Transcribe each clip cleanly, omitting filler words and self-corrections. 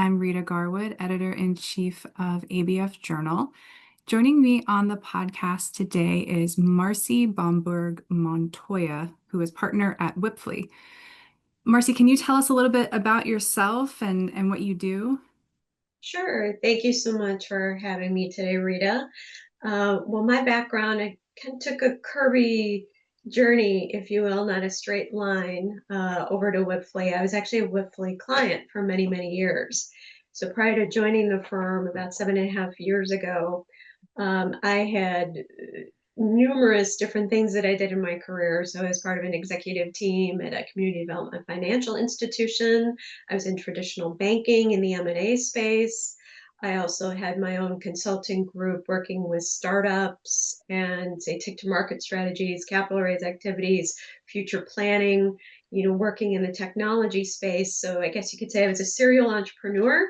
I'm Rita Garwood, editor-in-chief of ABF Journal. Joining me on the podcast today is Marcie Bomberg-Montoya, who is partner at Wipfli. Marcie, can you tell us a little bit about yourself and what you do? Sure. Thank you so much for having me today, Rita. Well, my background, I kind of took a curvy journey, if you will, not a straight line, over to Wipfli. I was actually a Wipfli client for many, many years. So prior to joining the firm about 7.5 years ago, I had numerous different things that I did in my career. So, as part of an executive team at a community development financial institution, I was in traditional banking in the M&A space. I also had my own consulting group working with startups and say take to market strategies, capital raise activities, future planning, working in the technology space. So I guess you could say I was a serial entrepreneur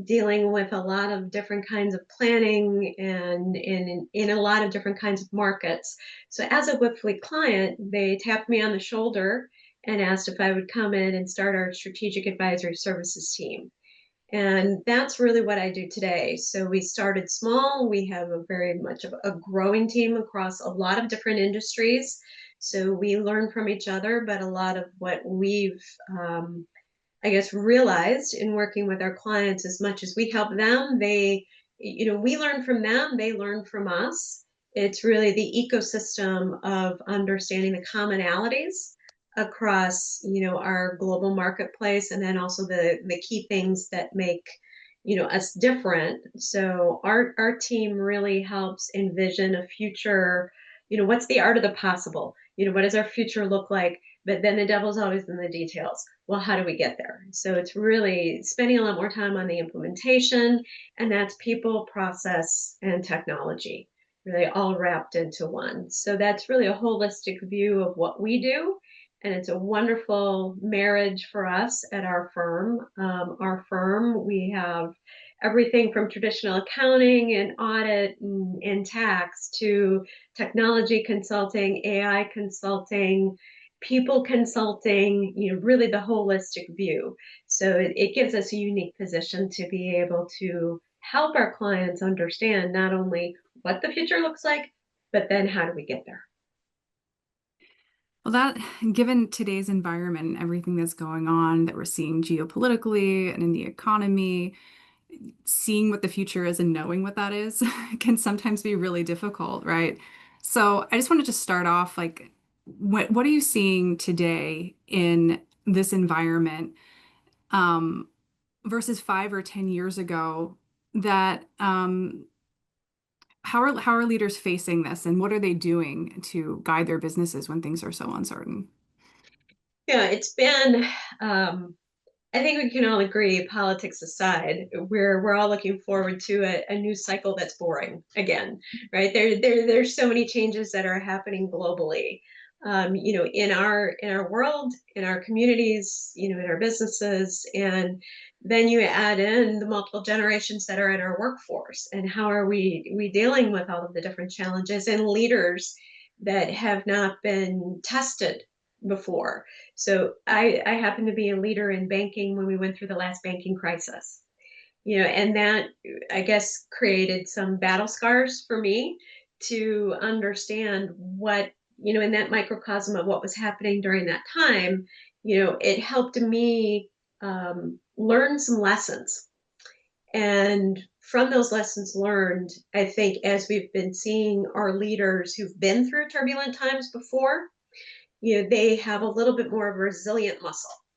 dealing with a lot of different kinds of planning and in a lot of different kinds of markets. So as a Wipfli client, they tapped me on the shoulder and asked if I would come in and start our strategic advisory services team. And that's really what I do today. So we started small. We have a very much of a growing team across a lot of different industries. So we learn from each other, but a lot of what we've I guess, realized in working with our clients, as much as we help them, we learn from them, they learn from us. It's really the ecosystem of understanding the commonalities across, our global marketplace, and then also the key things that make, us different. So our team really helps envision a future, what's the art of the possible? What does our future look like? But then the devil's always in the details. Well, how do we get there? So it's really spending a lot more time on the implementation, and that's people, process, and technology, really all wrapped into one. So that's really a holistic view of what we do. And it's a wonderful marriage for us at our firm. We have everything from traditional accounting and audit and tax to technology consulting, AI consulting, people consulting, really the holistic view. So it gives us a unique position to be able to help our clients understand not only what the future looks like, but then how do we get there? Well, given today's environment and everything that's going on that we're seeing geopolitically and in the economy, seeing what the future is and knowing what that is can sometimes be really difficult, right? So I just wanted to start off like, what are you seeing today in this environment um, versus 5 or 10 years ago that how are leaders facing this and what are they doing to guide their businesses when things are so uncertain? Yeah, it's been I think we can all agree, politics aside, we're all looking forward to a new cycle that's boring again, right? There's so many changes that are happening globally, in our world, in our communities, in our businesses, and then you add in the multiple generations that are in our workforce, and how are we dealing with all of the different challenges and leaders that have not been tested before. So I happen to be a leader in banking when we went through the last banking crisis, and that I guess created some battle scars for me to understand what, in that microcosm of what was happening during that time, it helped me learn some lessons. And from those lessons learned, I think as we've been seeing our leaders who've been through turbulent times before, they have a little bit more of a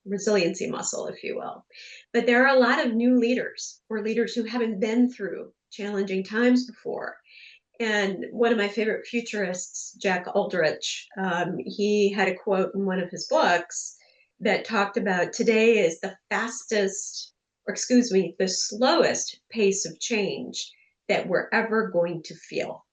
resiliency muscle, if you will. But there are a lot of new leaders or leaders who haven't been through challenging times before. And one of my favorite futurists, Jack Aldrich, he had a quote in one of his books that talked about today is the fastest, or excuse me, the slowest pace of change that we're ever going to feel.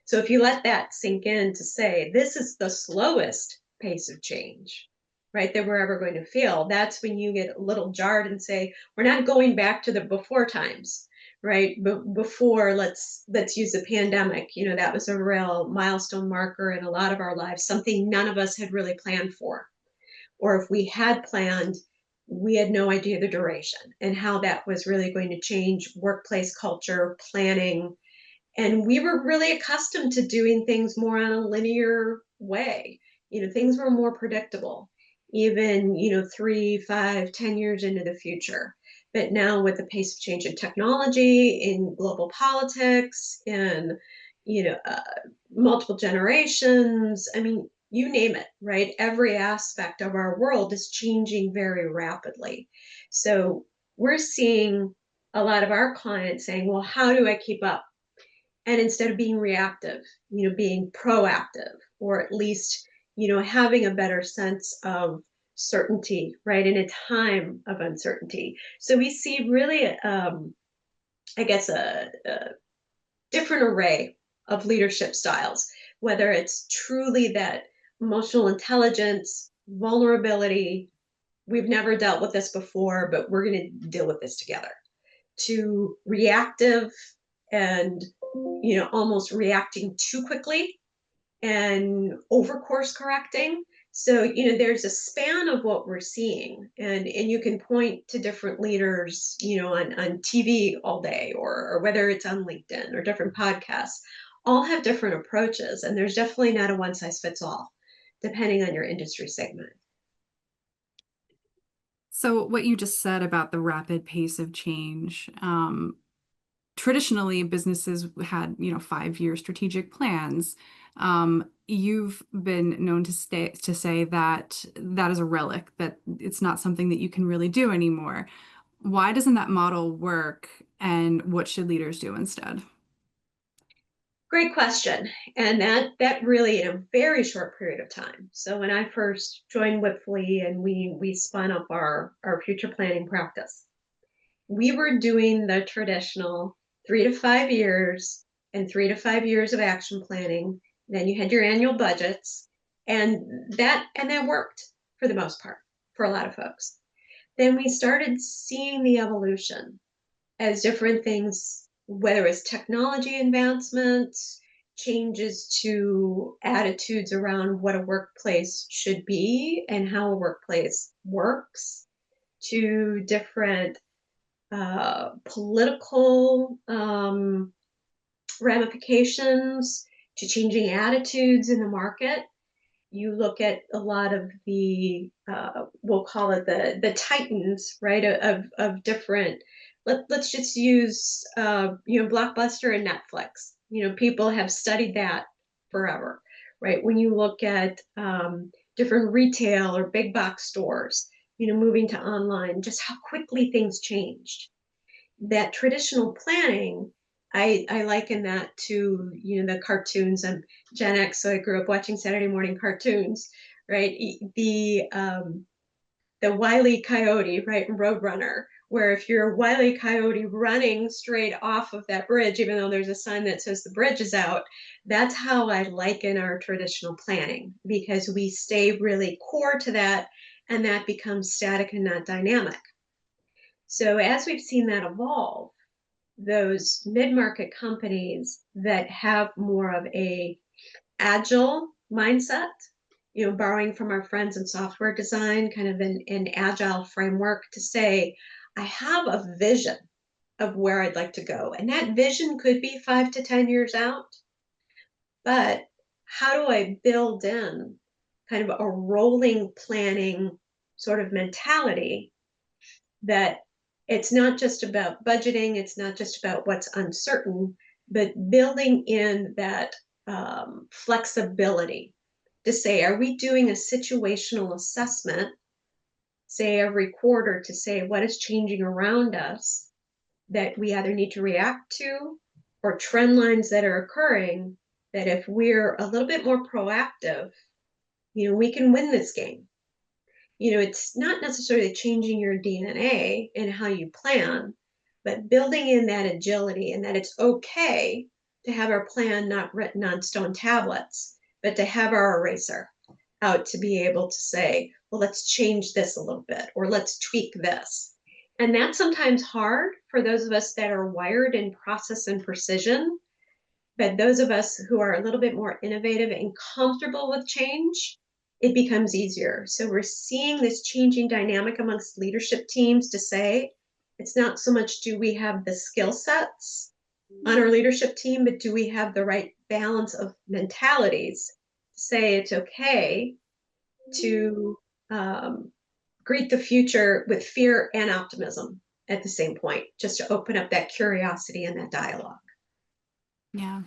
So if you let that sink in to say, this is the slowest pace of change, right, that we're ever going to feel, that's when you get a little jarred and say, we're not going back to the before times, right? Before, let's use the pandemic, that was a real milestone marker in a lot of our lives, something none of us had really planned for. Or if we had planned, we had no idea the duration and how that was really going to change workplace culture, planning. And we were really accustomed to doing things more on a linear way. Things were more predictable, even, 3, 5, 10 years into the future. But now with the pace of change in technology, in global politics, in, you know, uh, multiple generations, I mean, you name it, right? Every aspect of our world is changing very rapidly. So we're seeing a lot of our clients saying, well, how do I keep up? And instead of being reactive, being proactive, or at least, having a better sense of certainty, right, in a time of uncertainty. So we see really, I guess, a different array of leadership styles, whether it's truly that emotional intelligence, vulnerability, we've never dealt with this before, but we're going to deal with this together, to reactive and, almost reacting too quickly and over course correcting. So, there's a span of what we're seeing, and you can point to different leaders, on TV all day, or whether it's on LinkedIn or different podcasts, all have different approaches. And there's definitely not a one size fits all, depending on your industry segment. So what you just said about the rapid pace of change, traditionally businesses had, 5-year strategic plans. You've been known to say that that is a relic, that it's not something that you can really do anymore. Why doesn't that model work, and what should leaders do instead? Great question. And that really in a very short period of time. So when I first joined Wipfli and we spun up our future planning practice, we were doing the traditional 3 to 5 years and 3 to 5 years of action planning. Then you had your annual budgets, and that worked for the most part for a lot of folks. Then we started seeing the evolution as different things, whether it's technology advancements, changes to attitudes around what a workplace should be and how a workplace works, to different political ramifications, to changing attitudes in the market. You look at a lot of the, we'll call it the titans, right, of different, let's just use, Blockbuster and Netflix. People have studied that forever, right? When you look at different retail or big box stores, moving to online, just how quickly things changed. That traditional planning, I liken that to, the cartoons. I'm Gen X, so I grew up watching Saturday morning cartoons, right? The Wile E. Coyote, right, and Roadrunner, where if you're a Wile E. Coyote running straight off of that bridge, even though there's a sign that says the bridge is out, that's how I liken our traditional planning, because we stay really core to that, and that becomes static and not dynamic. So as we've seen that evolve, those mid-market companies that have more of a agile mindset, borrowing from our friends in software design, kind of an agile framework to say, I have a vision of where I'd like to go. And that vision could be 5 to 10 years out, but how do I build in kind of a rolling planning sort of mentality, that it's not just about budgeting, it's not just about what's uncertain, but building in that flexibility to say, are we doing a situational assessment, say every quarter, to say what is changing around us that we either need to react to, or trend lines that are occurring, that if we're a little bit more proactive, we can win this game. It's not necessarily changing your DNA and how you plan, but building in that agility, and that it's okay to have our plan not written on stone tablets, but to have our eraser out to be able to say, well, let's change this a little bit, or let's tweak this. And that's sometimes hard for those of us that are wired in process and precision. But those of us who are a little bit more innovative and comfortable with change, it becomes easier. So we're seeing this changing dynamic amongst leadership teams to say, it's not so much do we have the skill sets on our leadership team, but do we have the right balance of mentalities to say it's okay to greet the future with fear and optimism at the same point, just to open up that curiosity and that dialogue. Yeah.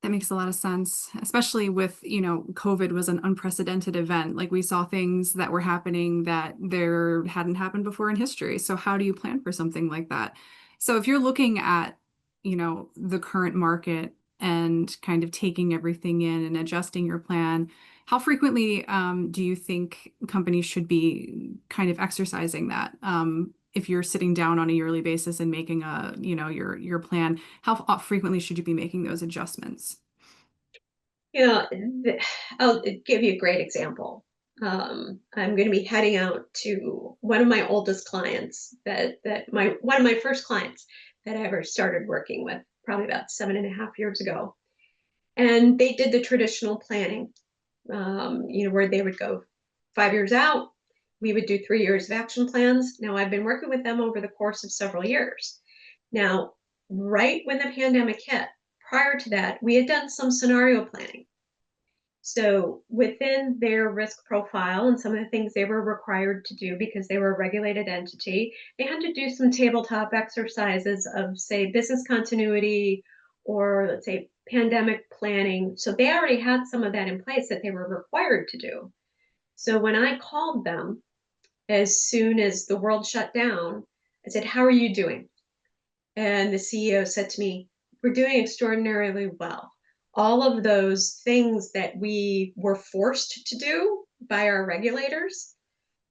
That makes a lot of sense, especially with, COVID was an unprecedented event. Like we saw things that were happening that there hadn't happened before in history. So how do you plan for something like that? So if you're looking at, the current market and kind of taking everything in and adjusting your plan, how frequently do you think companies should be kind of exercising that? If you're sitting down on a yearly basis and making your plan, how frequently should you be making those adjustments? You know, I'll give you a great example. I'm going to be heading out to one of my oldest clients that my one of my first clients that I ever started working with, probably about 7.5 years ago. And they did the traditional planning, where they would go 5 years out. We would do 3 years of action plans. Now, I've been working with them over the course of several years. Now, right when the pandemic hit, prior to that, we had done some scenario planning. So within their risk profile and some of the things they were required to do because they were a regulated entity, they had to do some tabletop exercises of, say, business continuity or, let's say, pandemic planning. So they already had some of that in place that they were required to do. So when I called them as soon as the world shut down, I said, "How are you doing?" And the CEO said to me, "We're doing extraordinarily well. All of those things that we were forced to do by our regulators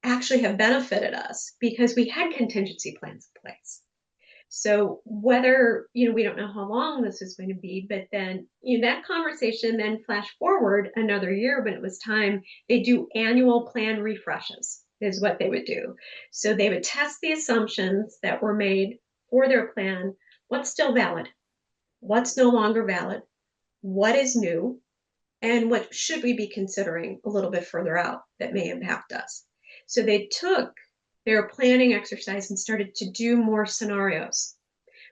actually have benefited us because we had contingency plans in place." So whether, we don't know how long this is going to be, but then, that conversation then flash forward another year when it was time, they do annual plan refreshes is what they would do. So they would test the assumptions that were made for their plan. What's still valid? What's no longer valid? What is new? And what should we be considering a little bit further out that may impact us? So they took their planning exercise and started to do more scenarios,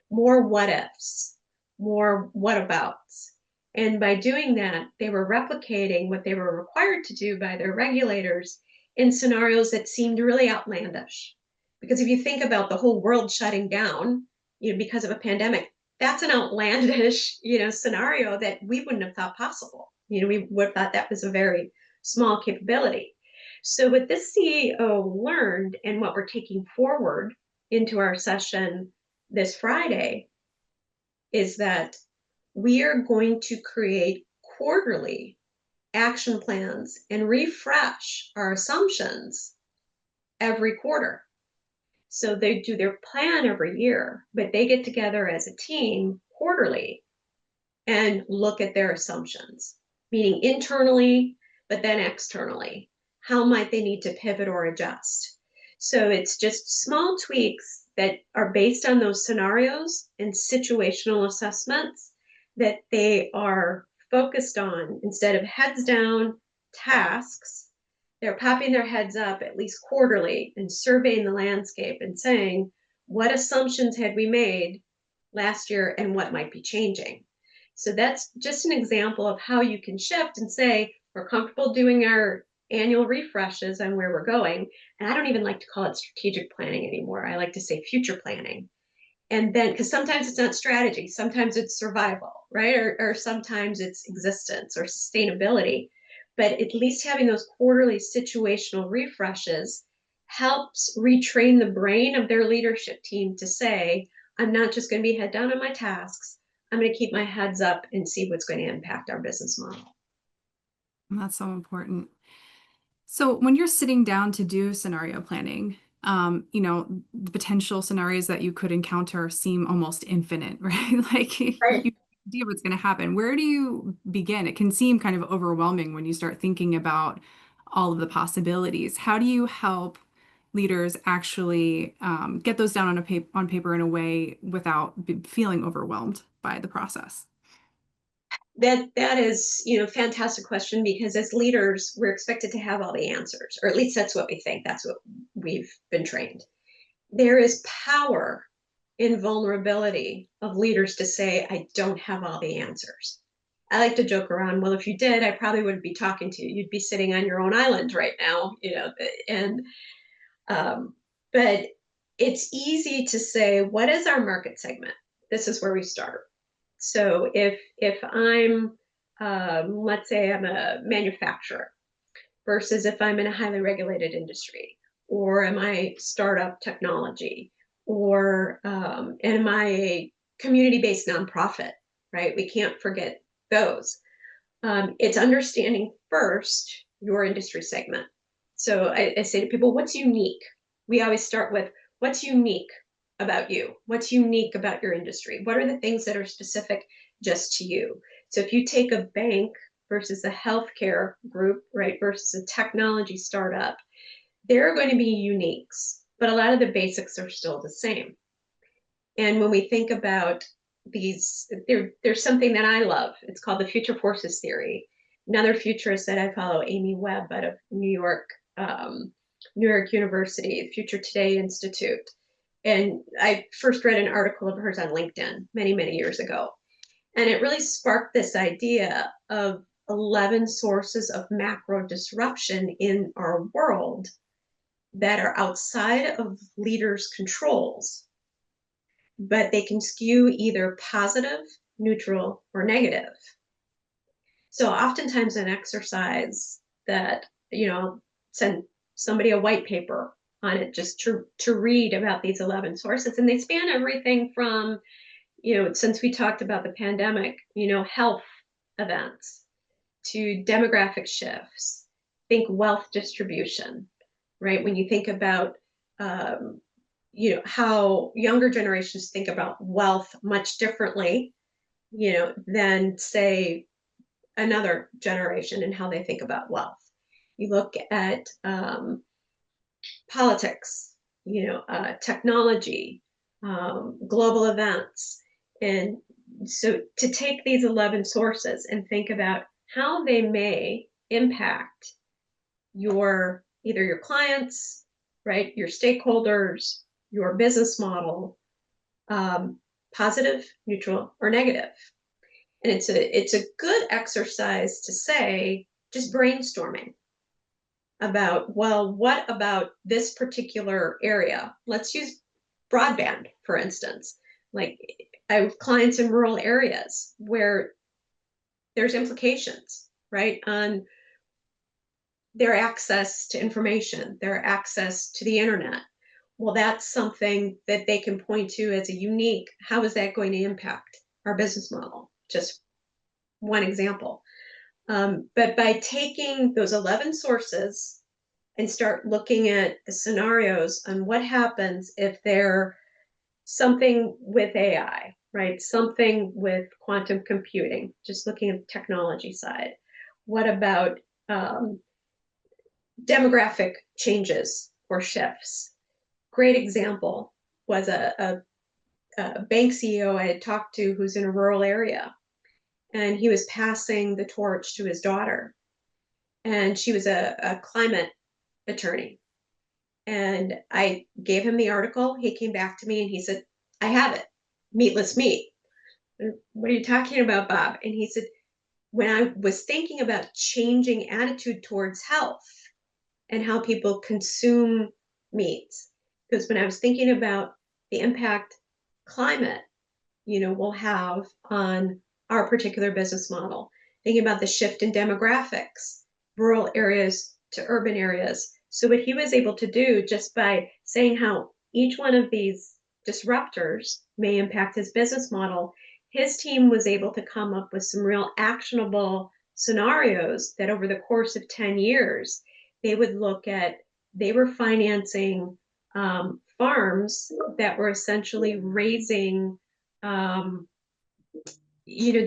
more what ifs, more what abouts. And by doing that, they were replicating what they were required to do by their regulators in scenarios that seemed really outlandish. Because if you think about the whole world shutting down, because of a pandemic, that's an outlandish, scenario that we wouldn't have thought possible. We would have thought that was a very small capability. So what this CEO learned and what we're taking forward into our session this Friday is that we are going to create quarterly action plans and refresh our assumptions every quarter. So they do their plan every year, but they get together as a team quarterly and look at their assumptions, meaning internally, but then externally. How might they need to pivot or adjust? So it's just small tweaks that are based on those scenarios and situational assessments that they are focused on instead of heads down tasks. They're popping their heads up at least quarterly and surveying the landscape and saying, what assumptions had we made last year and what might be changing? So that's just an example of how you can shift and say, we're comfortable doing our annual refreshes on where we're going. And I don't even like to call it strategic planning anymore. I like to say future planning. And then, because sometimes it's not strategy, sometimes it's survival, right? Or sometimes it's existence or sustainability. But at least having those quarterly situational refreshes helps retrain the brain of their leadership team to say, I'm not just going to be head down on my tasks. I'm going to keep my heads up and see what's going to impact our business model. That's so important. So when you're sitting down to do scenario planning, the potential scenarios that you could encounter seem almost infinite, right? Like you Right. have no idea what's going to happen. Where do you begin? It can seem kind of overwhelming when you start thinking about all of the possibilities. How do you help leaders actually get those down on paper in a way without feeling overwhelmed by the process? That is, fantastic question, because as leaders, we're expected to have all the answers, or at least that's what we think. That's what we've been trained. There is power in vulnerability of leaders to say, I don't have all the answers. I like to joke around, well, if you did, I probably wouldn't be talking to you. You'd be sitting on your own island right now, and but it's easy to say, what is our market segment? This is where we start. So if I'm, let's say I'm a manufacturer, versus if I'm in a highly regulated industry, or am I startup technology, or am I a community-based nonprofit, right? We can't forget those. It's understanding first your industry segment. So I say to people, what's unique? We always start with, what's unique about you? What's unique about your industry? What are the things that are specific just to you? So if you take a bank versus a healthcare group, right, versus a technology startup, there are going to be uniques, but a lot of the basics are still the same. And when we think about these, there's something that I love. It's called the future forces theory. Another futurist that I follow, Amy Webb, out of New York University, Future Today Institute. And I first read an article of hers on LinkedIn many, many years ago. And it really sparked this idea of 11 sources of macro disruption in our world that are outside of leaders' controls, but they can skew either positive, neutral, or negative. So oftentimes an exercise that, send somebody a white paper on it just to read about these 11 sources. And they span everything from, since we talked about the pandemic, health events to demographic shifts, think wealth distribution, right? When you think about, how younger generations think about wealth much differently, than say another generation and how they think about wealth. You look at politics, technology, global events. And so to take these 11 sources and think about how they may impact either your clients, right, your stakeholders, your business model, positive, neutral, or negative. And it's a good exercise to say, just brainstorming about, well, what about this particular area? Let's use broadband, for instance. Like, I have clients in rural areas where there's implications, right, on their access to information, their access to the internet. Well, that's something that they can point to as a unique, how is that going to impact our business model? Just one example. But by taking those 11 sources and start looking at the scenarios on what happens if they're something with AI, right? Something with quantum computing, just looking at the technology side. What about demographic changes or shifts? Great example was a bank CEO I had talked to who's in a rural area, and he was passing the torch to his daughter. And she was a climate attorney. And I gave him the article. He came back to me and he said, I have it, meatless meat. What are you talking about, Bob? And he said, when I was thinking about changing attitude towards health and how people consume meats, because when I was thinking about the impact climate, will have on our particular business model, thinking about the shift in demographics, rural areas to urban areas. So what he was able to do, just by saying how each one of these disruptors may impact his business model, his team was able to come up with some real actionable scenarios that over the course of 10 years, they would look at. They were financing farms that were essentially raising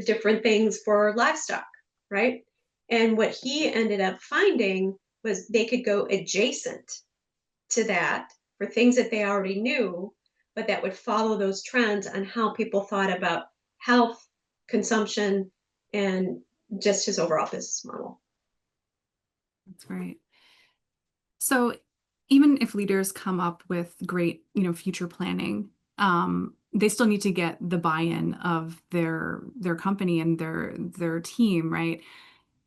different things for livestock, right? And what he ended up finding was they could go adjacent to that for things that they already knew, but that would follow those trends on how people thought about health, consumption, and just his overall business model. That's great. So even if leaders come up with great, future planning, they still need to get the buy-in of their company and their team, right?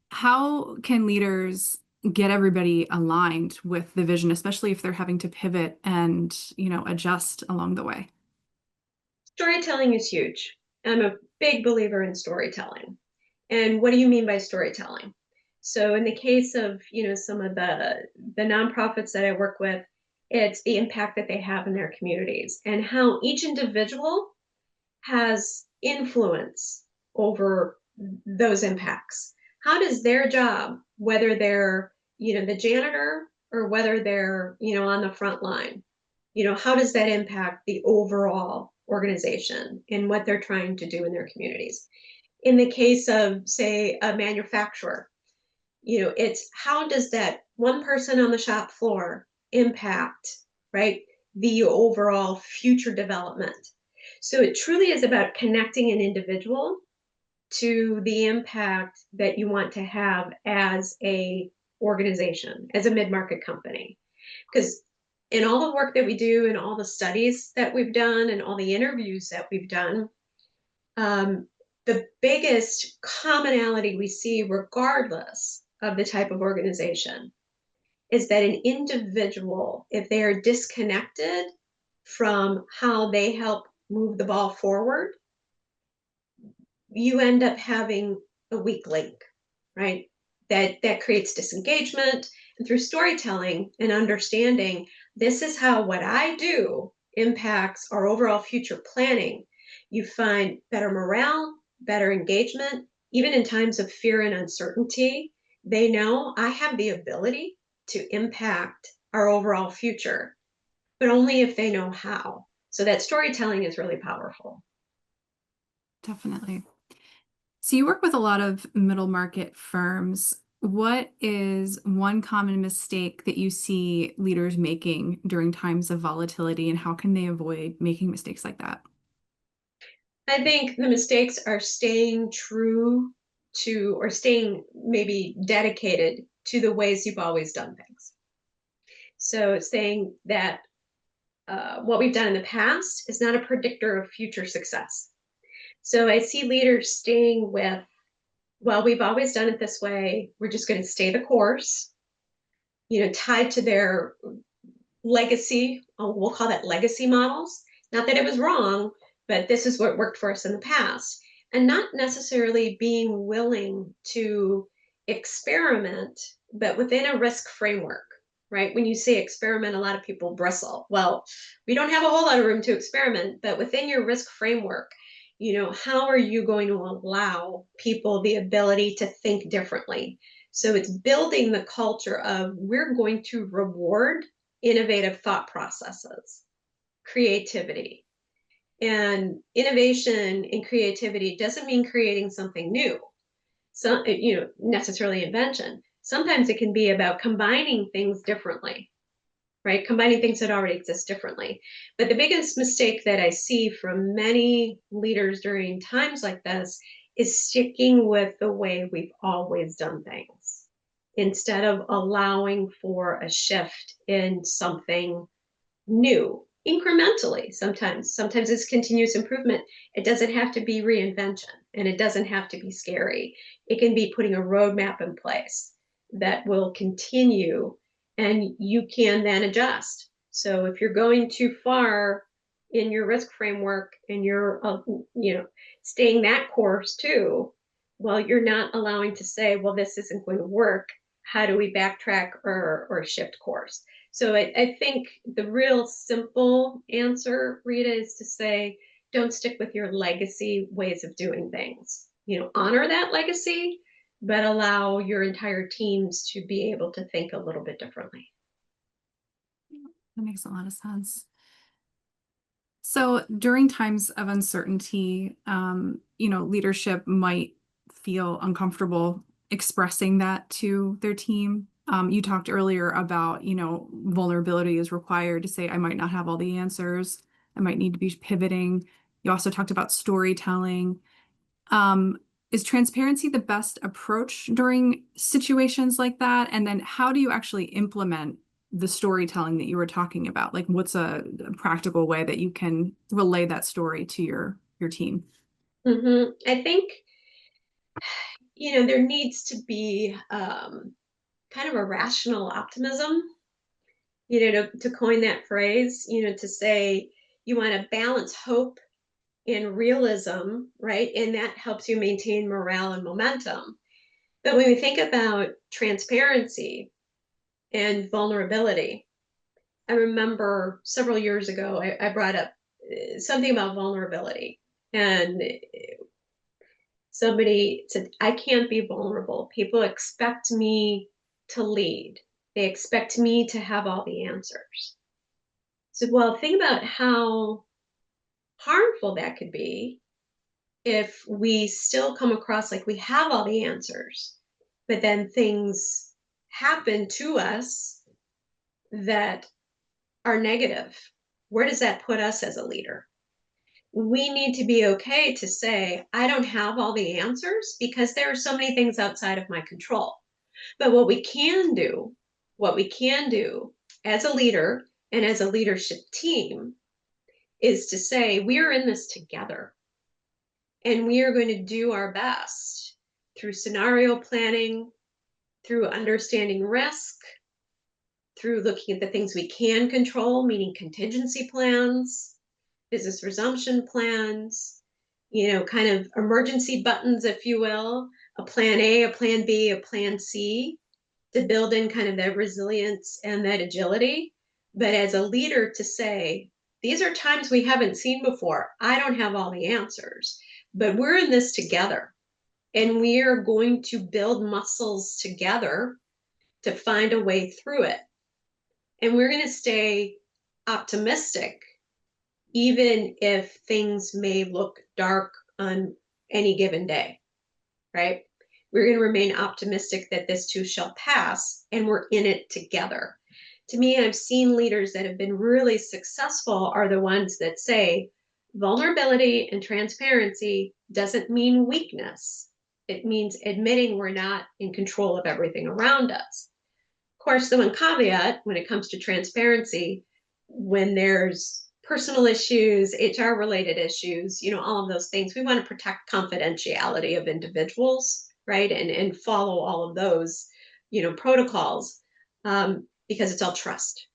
How can leaders get everybody aligned with the vision, especially if they're having to pivot and, adjust along the way? Storytelling is huge. I'm a big believer in storytelling. And what do you mean by storytelling? So in the case of, some of the nonprofits that I work with, it's the impact that they have in their communities and how each individual has influence over those impacts. How does their job, whether they're, the janitor or whether they're, on the front line, how does that impact the overall organization and what they're trying to do in their communities? In the case of, say, a manufacturer, it's how does that one person on the shop floor impact, right, the overall future development? So it truly is about connecting an individual to the impact that you want to have as a organization, as a mid-market company. Because in all the work that we do and all the studies that we've done and all the interviews that we've done, um, the biggest commonality we see, regardless of the type of organization, is that an individual, if they are disconnected from how they help move the ball forward, you end up having a weak link, right? That creates disengagement. And through storytelling and understanding, this is how what I do impacts our overall future planning. You find better morale, better engagement, even in times of fear and uncertainty. They know I have the ability to impact our overall future, but only if they know how. So that storytelling is really powerful. Definitely. So you work with a lot of middle market firms. What is one common mistake that you see leaders making during times of volatility, and how can they avoid making mistakes like that? I think the mistakes are staying true to, or staying maybe dedicated to the ways you've always done things. So saying that what we've done in the past is not a predictor of future success. So I see leaders staying with, well, we've always done it this way. We're just going to stay the course, tied to their legacy. We'll call that legacy models. Not that it was wrong, but this is what worked for us in the past. And not necessarily being willing to experiment, but within a risk framework, right? When you say experiment, a lot of people bristle. Well, we don't have a whole lot of room to experiment, but within your risk framework, how are you going to allow people the ability to think differently? So it's building the culture of we're going to reward innovative thought processes, creativity. And innovation and creativity doesn't mean creating something new, so, necessarily invention. Sometimes it can be about combining things differently, right? Combining things that already exist differently. But the biggest mistake that I see from many leaders during times like this is sticking with the way we've always done things instead of allowing for a shift in something new incrementally. Sometimes it's continuous improvement. It doesn't have to be reinvention, and it doesn't have to be scary. It can be putting a roadmap in place that will continue, and you can then adjust. So if you're going too far in your risk framework and you're staying that course too, well, you're not allowing to say, well, this isn't going to work. How do we backtrack or shift course? So I think the real simple answer, Rita, is to say, don't stick with your legacy ways of doing things. Honor that legacy, but allow your entire teams to be able to think a little bit differently. That makes a lot of sense. So during times of uncertainty, leadership might feel uncomfortable expressing that to their team. You talked earlier about, vulnerability is required to say, I might not have all the answers. I might need to be pivoting. You also talked about storytelling. Um, is transparency the best approach during situations like that? And then how do you actually implement the storytelling that you were talking about? Like, what's a practical way that you can relay that story to your team? I think, there needs to be kind of a rational optimism, to coin that phrase, to say you want to balance hope and realism, right? And that helps you maintain morale and momentum. But when we think about transparency and vulnerability, I remember several years ago, I brought up something about vulnerability. And somebody said, I can't be vulnerable. People expect me to lead, they expect me to have all the answers. So, well, think about how harmful that could be if we still come across like we have all the answers, but then things happen to us that are negative. Where does that put us as a leader? We need to be okay to say, I don't have all the answers because there are so many things outside of my control. But what we can do as a leader and as a leadership team is to say, we're in this together and we are going to do our best through scenario planning, through understanding risk, through looking at the things we can control, meaning contingency plans, business resumption plans, kind of emergency buttons, if you will, a plan A, a plan B, a plan C, to build in kind of that resilience and that agility. But as a leader, to say, these are times we haven't seen before. I don't have all the answers, but we're in this together. And we are going to build muscles together to find a way through it. And we're going to stay optimistic, even if things may look dark on any given day, right? We're going to remain optimistic that this too shall pass, and we're in it together. To me, I've seen leaders that have been really successful are the ones that say vulnerability and transparency doesn't mean weakness. It means admitting we're not in control of everything around us. Of course, the one caveat when it comes to transparency, when there's personal issues, HR related issues, all of those things, we want to protect confidentiality of individuals, right? And follow all of those, protocols, because it's all trust.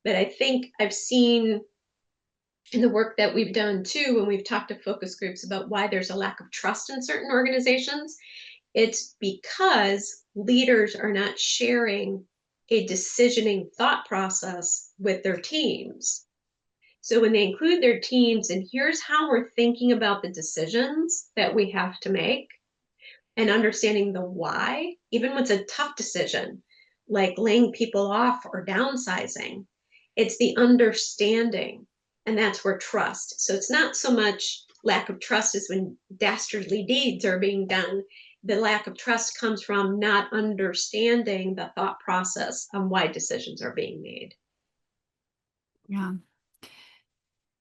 But I think I've seen in the work that we've done too, when we've talked to focus groups about why there's a lack of trust in certain organizations, it's because leaders are not sharing a decisioning thought process with their teams. So when they include their teams, and here's how we're thinking about the decisions that we have to make, and understanding the why, even when it's a tough decision, like laying people off or downsizing, it's the understanding. And that's where trust. So it's not so much lack of trust as when dastardly deeds are being done. The lack of trust comes from not understanding the thought process on why decisions are being made. Yeah.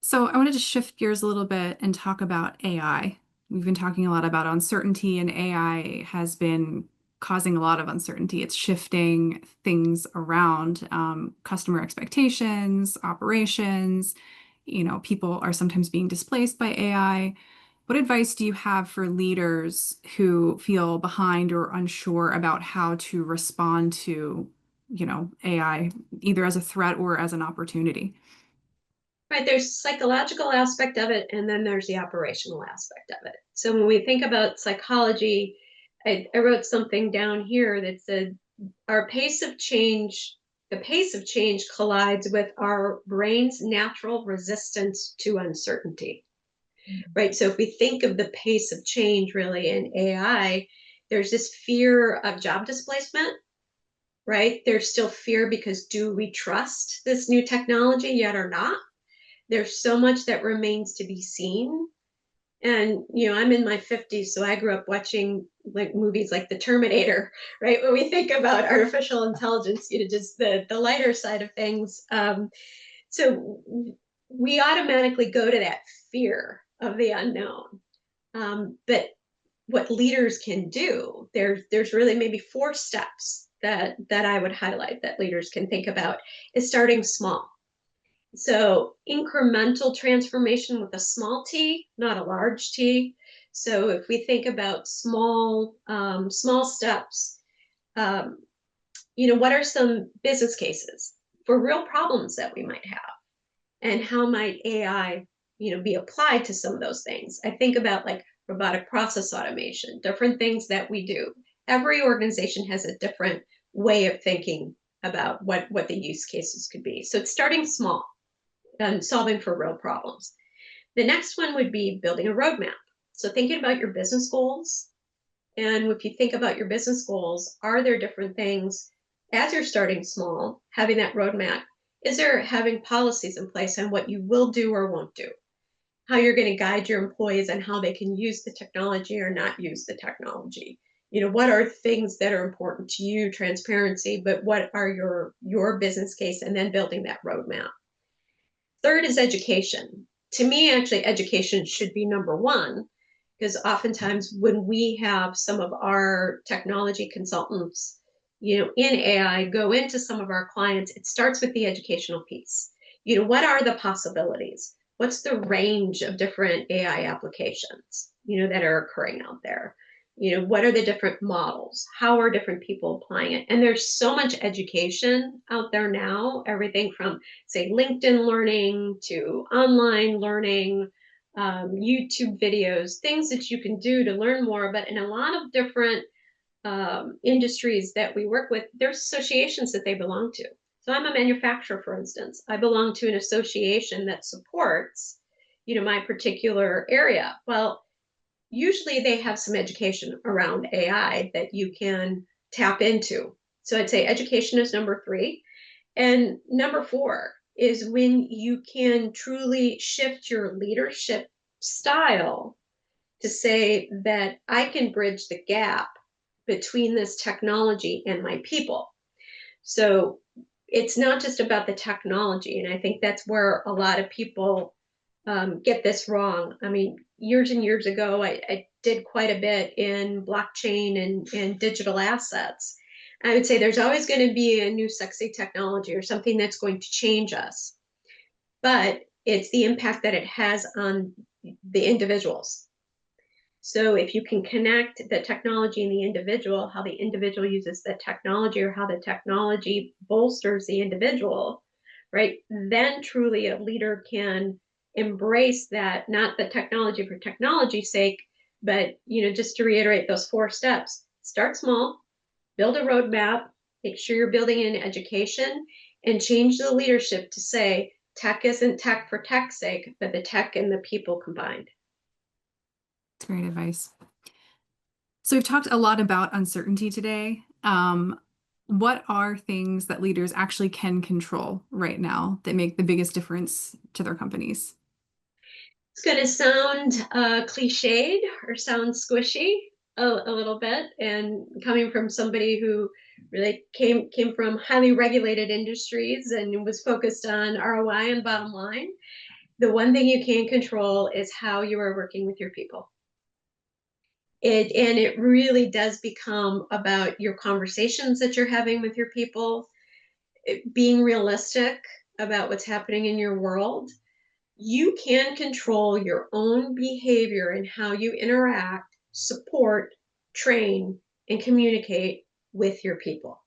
So I wanted to shift gears a little bit and talk about AI. We've been talking a lot about uncertainty, and AI has been causing a lot of uncertainty. It's shifting things around, customer expectations, operations. People are sometimes being displaced by AI. What advice do you have for leaders who feel behind or unsure about how to respond to, AI, either as a threat or as an opportunity? Right, there's psychological aspect of it, and then there's the operational aspect of it. So when we think about psychology, I wrote something down here that said our pace of change, the pace of change collides with our brain's natural resistance to uncertainty. Right? So if we think of the pace of change really in AI, there's this fear of job displacement, right? There's still fear because do we trust this new technology yet or not? There's so much that remains to be seen. And, I'm in my 50s, so I grew up watching like movies like The Terminator, right? When we think about artificial intelligence, just the lighter side of things. So we automatically go to that fear of the unknown. But what leaders can do, there's really maybe 4 steps that I would highlight that leaders can think about, is starting small. So incremental transformation with a small t, not a large t. So if we think about small steps, um, what are some business cases for real problems that we might have, and how might AI, be applied to some of those things? I think about like robotic process automation, different things that we do. Every organization has a different way of thinking about what the use cases could be. So it's starting small and solving for real problems. The next one would be building a roadmap. So thinking about your business goals. And if you think about your business goals, are there different things as you're starting small, having that roadmap? Is there having policies in place on what you will do or won't do? How you're going to guide your employees on how they can use the technology or not use the technology? What are things that are important to you, transparency, but what are your business case, and then building that roadmap. Third is education. To me, actually, education should be number one, because oftentimes when we have some of our technology consultants, in AI go into some of our clients, it starts with the educational piece. What are the possibilities? What's the range of different AI applications, that are occurring out there? What are the different models? How are different people applying it? And there's so much education out there now, everything from, say, LinkedIn learning to online learning, YouTube videos, things that you can do to learn more. But in a lot of different industries that we work with, there's associations that they belong to. So I'm a manufacturer, for instance. I belong to an association that supports, my particular area. Well, usually they have some education around AI that you can tap into. So I'd say education is number 3. And number 4 is when you can truly shift your leadership style to say that I can bridge the gap between this technology and my people. So it's not just about the technology. And I think that's where a lot of people get this wrong. I mean, years and years ago, I did quite a bit in blockchain and digital assets. I would say there's always going to be a new sexy technology or something that's going to change us, but it's the impact that it has on the individuals. So if you can connect the technology and the individual, how the individual uses the technology or how the technology bolsters the individual, right? Then truly a leader can embrace that, not the technology for technology's sake, but, just to reiterate those 4 steps: start small, build a roadmap, make sure you're building in education, and change the leadership to say tech isn't tech for tech's sake, but the tech and the people combined. That's great advice. So we've talked a lot about uncertainty today. What are things that leaders actually can control right now that make the biggest difference to their companies? It's going to sound cliched or sound squishy a little bit. And coming from somebody who really came from highly regulated industries and was focused on ROI and bottom line, the one thing you can control is how you are working with your people. And it really does become about your conversations that you're having with your people, being realistic about what's happening in your world. You can control your own behavior and how you interact, support, train, and communicate with your people.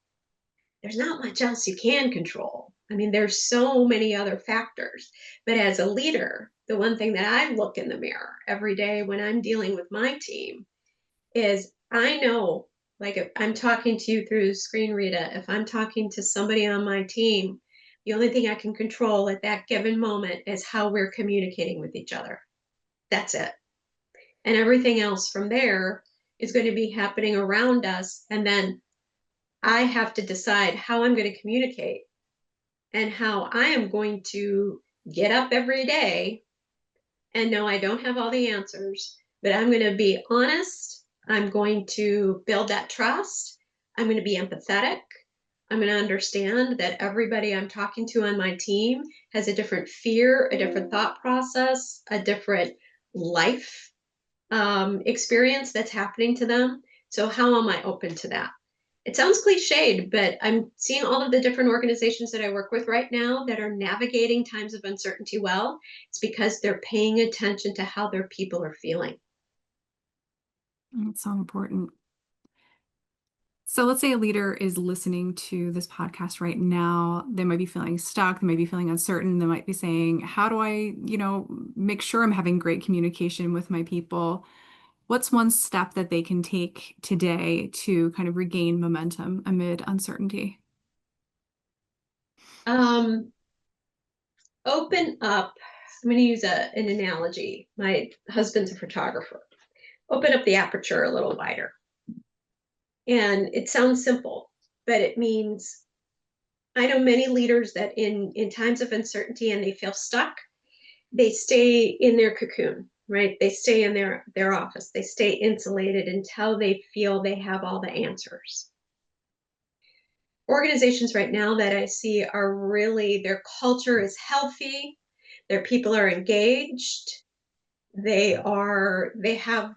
There's not much else you can control. I mean, there's so many other factors. But as a leader, the one thing that I look in the mirror every day when I'm dealing with my team is I know, like, if I'm talking to you through the screen, Rita, if I'm talking to somebody on my team, the only thing I can control at that given moment is how we're communicating with each other. That's it. And everything else from there is going to be happening around us. And then I have to decide how I'm going to communicate and how I am going to get up every day and know I don't have all the answers, but I'm going to be honest. I'm going to build that trust. I'm going to be empathetic. I'm going to understand that everybody I'm talking to on my team has a different fear, a different thought process, a different life experience that's happening to them. So how am I open to that? It sounds cliched, but I'm seeing all of the different organizations that I work with right now that are navigating times of uncertainty well. It's because they're paying attention to how their people are feeling. It's so important. So let's say a leader is listening to this podcast right now. They might be feeling stuck. They might be feeling uncertain. They might be saying, how do I, make sure I'm having great communication with my people? What's one step that they can take today to kind of regain momentum amid uncertainty? Um, Open up. I'm going to use an analogy. My husband's a photographer. Open up the aperture a little wider. And it sounds simple, but it means I know many leaders that in times of uncertainty and they feel stuck, they stay in their cocoon, right? They stay in their office. They stay insulated until they feel they have all the answers. Organizations right now that I see are really, their culture is healthy, their people are engaged, they have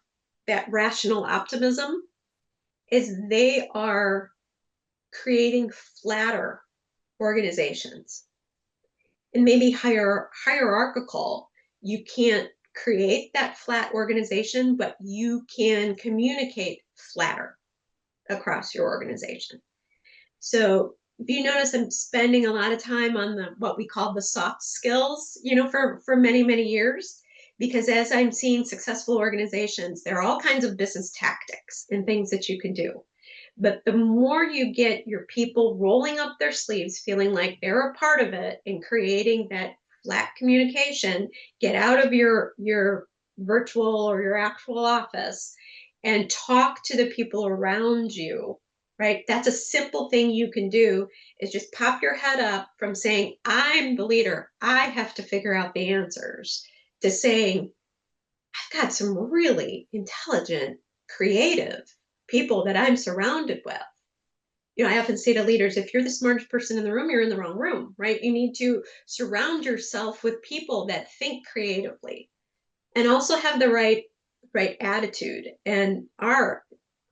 that rational optimism, is they are creating flatter organizations. And maybe hierarchical, you can't create that flat organization, but you can communicate flatter across your organization. So if you notice, I'm spending a lot of time on the what we call the soft skills, for many, many years, because as I'm seeing successful organizations, there are all kinds of business tactics and things that you can do. But the more you get your people rolling up their sleeves, feeling like they're a part of it and creating that flat communication, get out of your virtual or your actual office and talk to the people around you, right? That's a simple thing you can do, is just pop your head up from saying, I'm the leader, I have to figure out the answers, to saying, I've got some really intelligent, creative people that I'm surrounded with. I often say to leaders, if you're the smartest person in the room, you're in the wrong room, right? You need to surround yourself with people that think creatively and also have the right attitude and are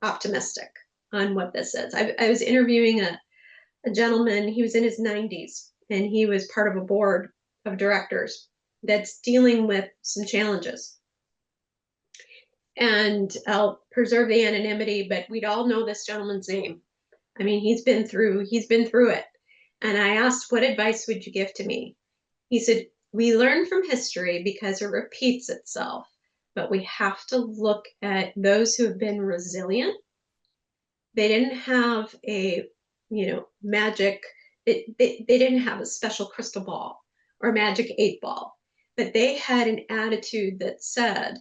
optimistic on what this is. I was interviewing a gentleman, he was in his 90s, and he was part of a board of directors that's dealing with some challenges. And I'll preserve the anonymity, but we'd all know this gentleman's name. I mean, he's been through it. And I asked, what advice would you give to me? He said, we learn from history because it repeats itself, but we have to look at those who have been resilient. They didn't have a, magic, they didn't have a special crystal ball or magic 8 ball, but they had an attitude that said,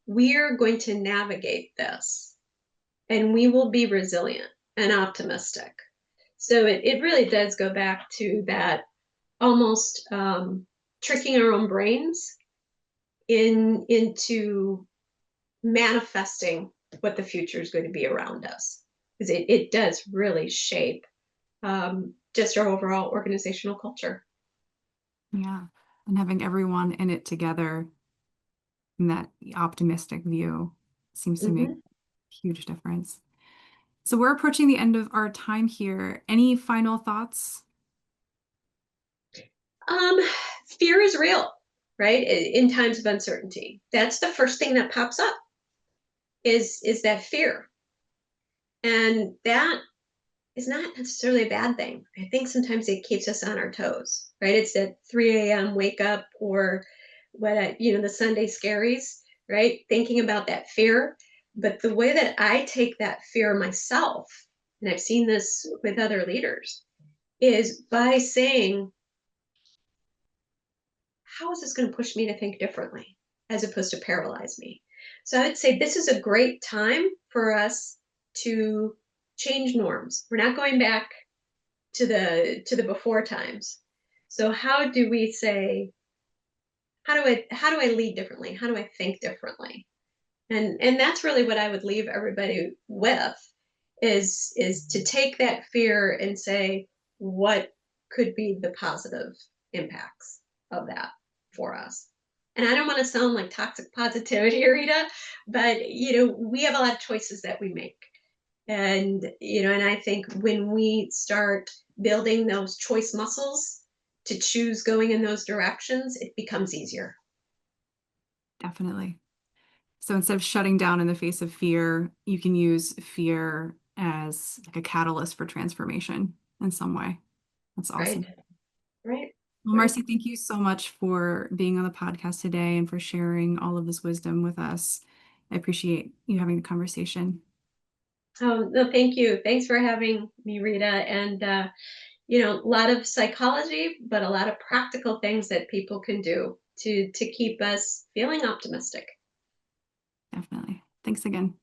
we're going to navigate this and we will be resilient and optimistic. So it really does go back to that almost tricking our own brains into manifesting what the future is going to be around us. Because it does really shape just our overall organizational culture. Yeah. And having everyone in it together in that optimistic view seems to make Mm-hmm. a huge difference. So we're approaching the end of our time here. Any final thoughts? Um, Fear is real, right? In times of uncertainty, that's the first thing that pops up is that fear, and that is not necessarily a bad thing. I think sometimes it keeps us on our toes, right? It's that 3 a.m. wake up, or the Sunday scaries, right? Thinking about that fear. But the way that I take that fear myself, and I've seen this with other leaders, is by saying, how is this going to push me to think differently as opposed to paralyze me? So I would say this is a great time for us to change norms. We're not going back to the before times. So how do we say, how do I lead differently? How do I think differently? And that's really what I would leave everybody with, is to take that fear and say, what could be the positive impacts of that for us? And I don't want to sound like toxic positivity, Rita, but we have a lot of choices that we make. And I think when we start building those choice muscles to choose going in those directions, it becomes easier. Definitely. So instead of shutting down in the face of fear, you can use fear as like a catalyst for transformation in some way. That's Right, awesome. right, Well, right. Marcie, thank you so much for being on the podcast today and for sharing all of this wisdom with us. I appreciate you having the conversation. No, thank you. Thanks for having me, Rita. And a lot of psychology, but a lot of practical things that people can do to keep us feeling optimistic. Definitely. Thanks again.